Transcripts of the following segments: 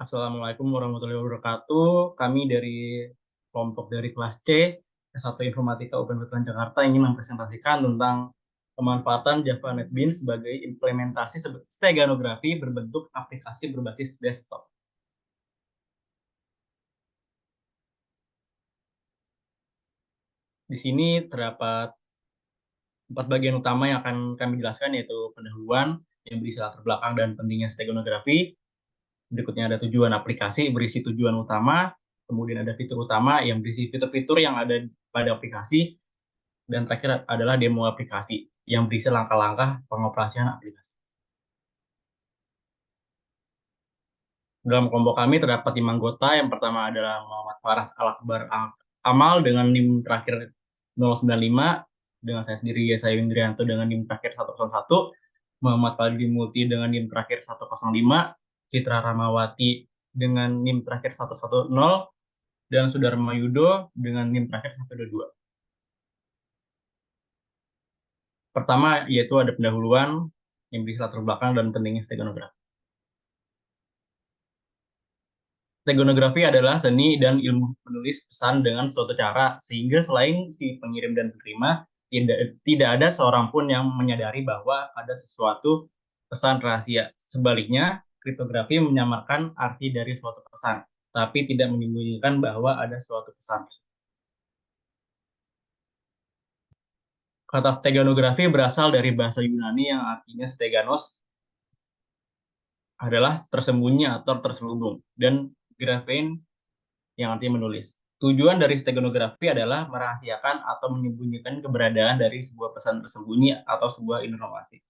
Assalamualaikum warahmatullahi wabarakatuh. Kami dari kelompok dari kelas C, S1 Informatika UPN Veteran Jakarta ingin mempresentasikan tentang pemanfaatan Java NetBeans sebagai implementasi steganografi berbentuk aplikasi berbasis desktop. Di sini terdapat 4 bagian utama yang akan kami jelaskan, yaitu pendahuluan yang berisi latar belakang dan pentingnya steganografi. Berikutnya ada tujuan aplikasi berisi tujuan utama, kemudian ada fitur utama yang berisi fitur-fitur yang ada pada aplikasi, dan terakhir adalah demo aplikasi yang berisi langkah-langkah pengoperasian aplikasi. Dalam kelompok kami terdapat 5 anggota. Yang pertama adalah Muhammad Faras Al-Akbar Amal dengan NIM terakhir 095, dengan saya sendiri Yesa Windrianto dengan NIM terakhir 101, Muhammad Fadli Multi dengan NIM terakhir 105, Citra Ramawati dengan NIM terakhir 110, dan Sudarma Yudo dengan NIM terakhir 122. Pertama yaitu ada pendahuluan yang berisi latar belakang dan pentingnya steganografi. Steganografi adalah seni dan ilmu menulis pesan dengan suatu cara, sehingga selain si pengirim dan penerima, tidak ada seorang pun yang menyadari bahwa ada sesuatu pesan rahasia. Sebaliknya, kriptografi menyamarkan arti dari suatu pesan, tapi tidak menyembunyikan bahwa ada suatu pesan. Kata steganografi berasal dari bahasa Yunani yang artinya steganos, adalah tersembunyi atau terselubung, dan graphein yang artinya menulis. Tujuan dari steganografi adalah merahasiakan atau menyembunyikan keberadaan dari sebuah pesan tersembunyi atau sebuah informasi.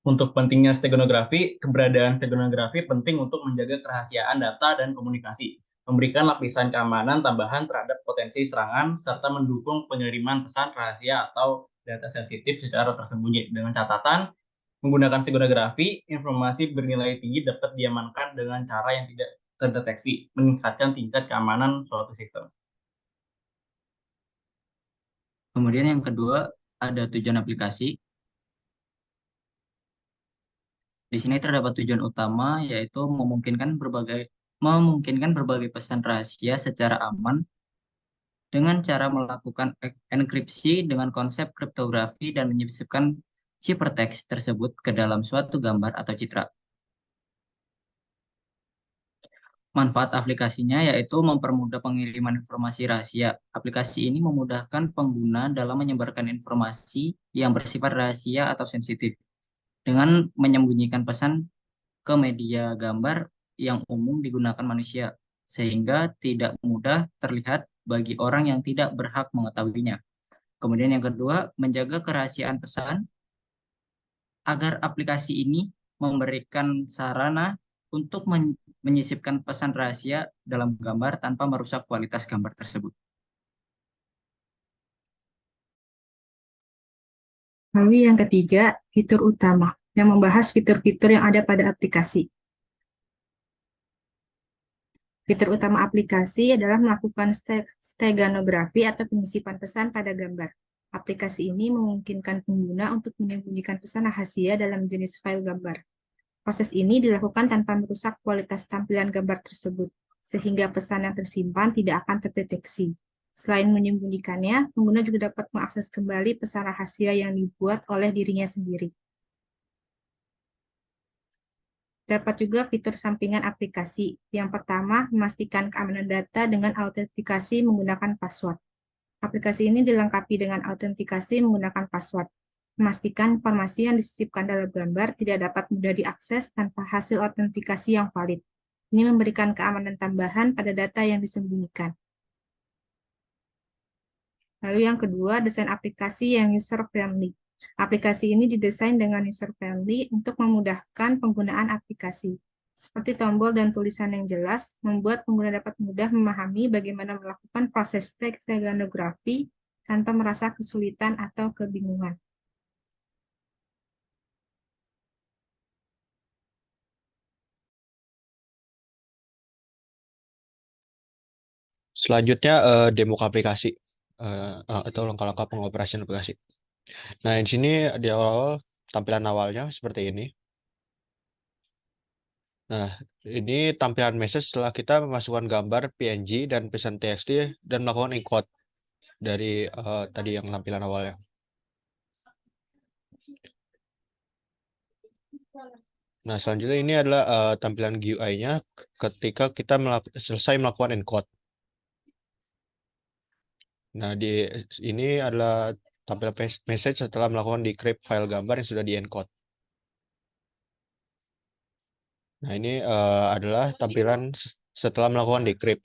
Untuk pentingnya steganografi, keberadaan steganografi penting untuk menjaga kerahasiaan data dan komunikasi, memberikan lapisan keamanan tambahan terhadap potensi serangan, serta mendukung pengiriman pesan rahasia atau data sensitif secara tersembunyi. Dengan catatan, menggunakan steganografi, informasi bernilai tinggi dapat diamankan dengan cara yang tidak terdeteksi, meningkatkan tingkat keamanan suatu sistem. Kemudian yang kedua ada tujuan aplikasi. Di sini terdapat tujuan utama yaitu memungkinkan berbagai pesan rahasia secara aman dengan cara melakukan enkripsi dengan konsep kriptografi dan menyisipkan ciphertext tersebut ke dalam suatu gambar atau citra. Manfaat aplikasinya yaitu mempermudah pengiriman informasi rahasia. Aplikasi ini memudahkan pengguna dalam menyebarkan informasi yang bersifat rahasia atau sensitif dengan menyembunyikan pesan ke media gambar yang umum digunakan manusia, sehingga tidak mudah terlihat bagi orang yang tidak berhak mengetahuinya. Kemudian yang kedua, menjaga kerahasiaan pesan agar aplikasi ini memberikan sarana untuk menyisipkan pesan rahasia dalam gambar tanpa merusak kualitas gambar tersebut. Lalu yang ketiga, fitur utama, yang membahas fitur-fitur yang ada pada aplikasi. Fitur utama aplikasi adalah melakukan steganografi atau penyisipan pesan pada gambar. Aplikasi ini memungkinkan pengguna untuk menyembunyikan pesan rahasia dalam jenis file gambar. Proses ini dilakukan tanpa merusak kualitas tampilan gambar tersebut, sehingga pesan yang tersimpan tidak akan terdeteksi. Selain menyembunyikannya, pengguna juga dapat mengakses kembali pesan rahasia yang dibuat oleh dirinya sendiri. Dapat juga fitur sampingan aplikasi. Yang pertama, memastikan keamanan data dengan autentikasi menggunakan password. Aplikasi ini dilengkapi dengan autentikasi menggunakan password. Memastikan informasi yang disisipkan dalam gambar tidak dapat mudah diakses tanpa hasil autentikasi yang valid. Ini memberikan keamanan tambahan pada data yang disembunyikan. Lalu yang kedua, desain aplikasi yang user-friendly. Aplikasi ini didesain dengan user-friendly untuk memudahkan penggunaan aplikasi. Seperti tombol dan tulisan yang jelas, membuat pengguna dapat mudah memahami bagaimana melakukan proses steganografi tanpa merasa kesulitan atau kebingungan. Selanjutnya demo aplikasi atau langkah-langkah pengoperasian aplikasi. Nah, di sini di awal tampilan awalnya seperti ini. Nah, ini tampilan message setelah kita memasukkan gambar PNG dan pesan TXT dan melakukan encode dari tadi yang tampilan awalnya. Nah, selanjutnya ini adalah tampilan GUI-nya ketika kita selesai melakukan encode. Nah, di ini adalah tampilan message setelah melakukan decrypt file gambar yang sudah di-encode. Nah, ini adalah tampilan setelah melakukan decrypt.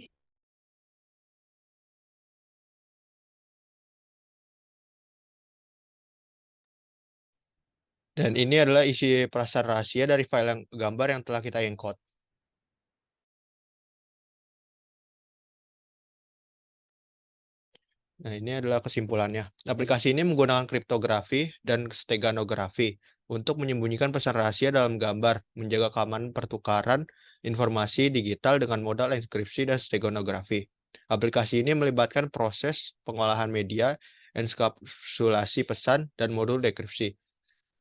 Dan ini adalah isi pesan rahasia dari file yang gambar yang telah kita encode. Nah, ini adalah kesimpulannya. Aplikasi ini menggunakan kriptografi dan steganografi untuk menyembunyikan pesan rahasia dalam gambar, menjaga keamanan pertukaran informasi digital dengan modal enkripsi dan steganografi. Aplikasi ini melibatkan proses pengolahan media, enskapsulasi pesan, dan modul dekripsi.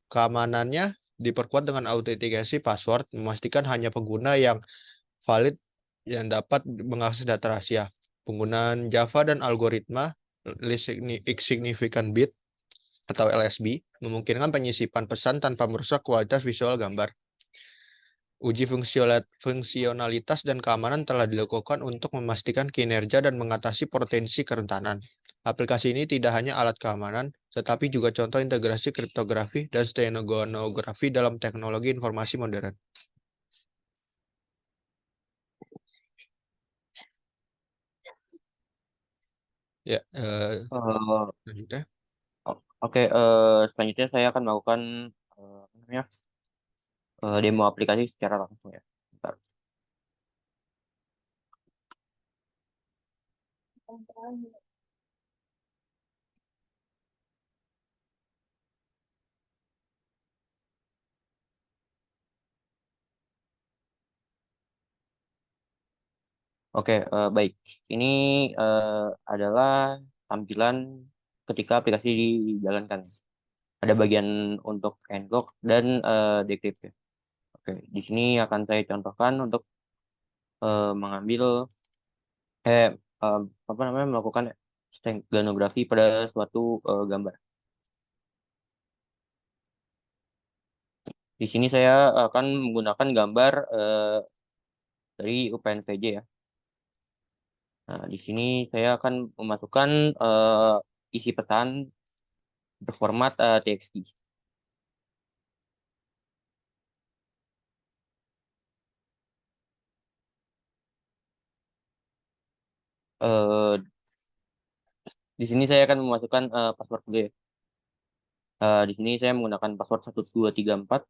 Keamanannya diperkuat dengan autentikasi password, memastikan hanya pengguna yang valid yang dapat mengakses data rahasia. Penggunaan Java dan algoritma least significant bit atau LSB memungkinkan penyisipan pesan tanpa merusak kualitas visual gambar. Uji fungsionalitas dan keamanan telah dilakukan untuk memastikan kinerja dan mengatasi potensi kerentanan. Aplikasi ini tidak hanya alat keamanan, tetapi juga contoh integrasi kriptografi dan stenografi dalam teknologi informasi modern. Ya, selanjutnya. Oke, selanjutnya saya akan melakukan apa namanya, demo aplikasi secara langsung ya. Bentar. Oke, baik. Ini adalah tampilan ketika aplikasi dijalankan. Ada bagian untuk ngrok dan decrypt ya. Oke, di sini akan saya contohkan untuk mengambil eh apa namanya melakukan stenografi pada suatu gambar. Di sini saya akan menggunakan gambar dari UPNVJ ya. Nah, di sini saya akan memasukkan isi pesan berformat TXT. Eh, di sini saya akan memasukkan password dulu ya. Di sini saya menggunakan password 1234.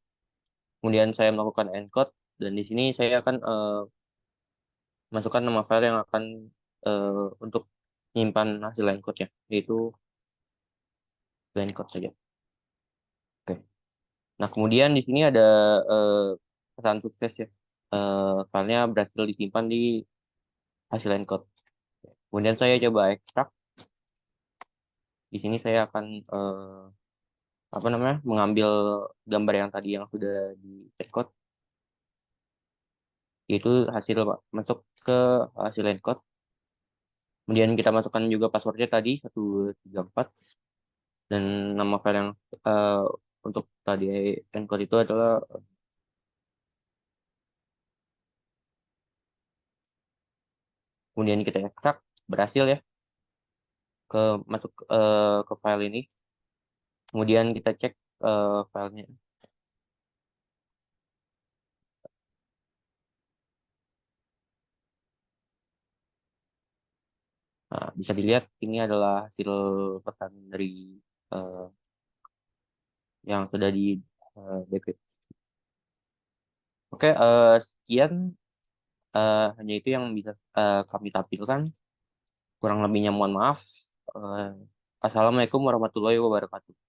Kemudian saya melakukan encode dan di sini saya akan masukkan nama file yang akan untuk menyimpan hasil encode-nya, yaitu encode saja. Oke. Nah, kemudian di sini ada pesan sukses ya. Filenya berhasil disimpan di hasil encode. Kemudian saya coba ekstrak. Di sini saya akan apa namanya mengambil gambar yang tadi yang sudah di encode, yaitu hasil masuk ke hasil encode. Kemudian kita masukkan juga passwordnya tadi 134 dan nama file yang untuk tadi encode itu adalah kemudian kita ekstrak, berhasil ya masuk ke file ini. Kemudian kita cek filenya. Nah, bisa dilihat ini adalah hasil pesan dari yang sudah di decrypt. Oke, sekian hanya itu yang bisa kami tampilkan. Kurang lebihnya mohon maaf. Assalamualaikum warahmatullahi wabarakatuh.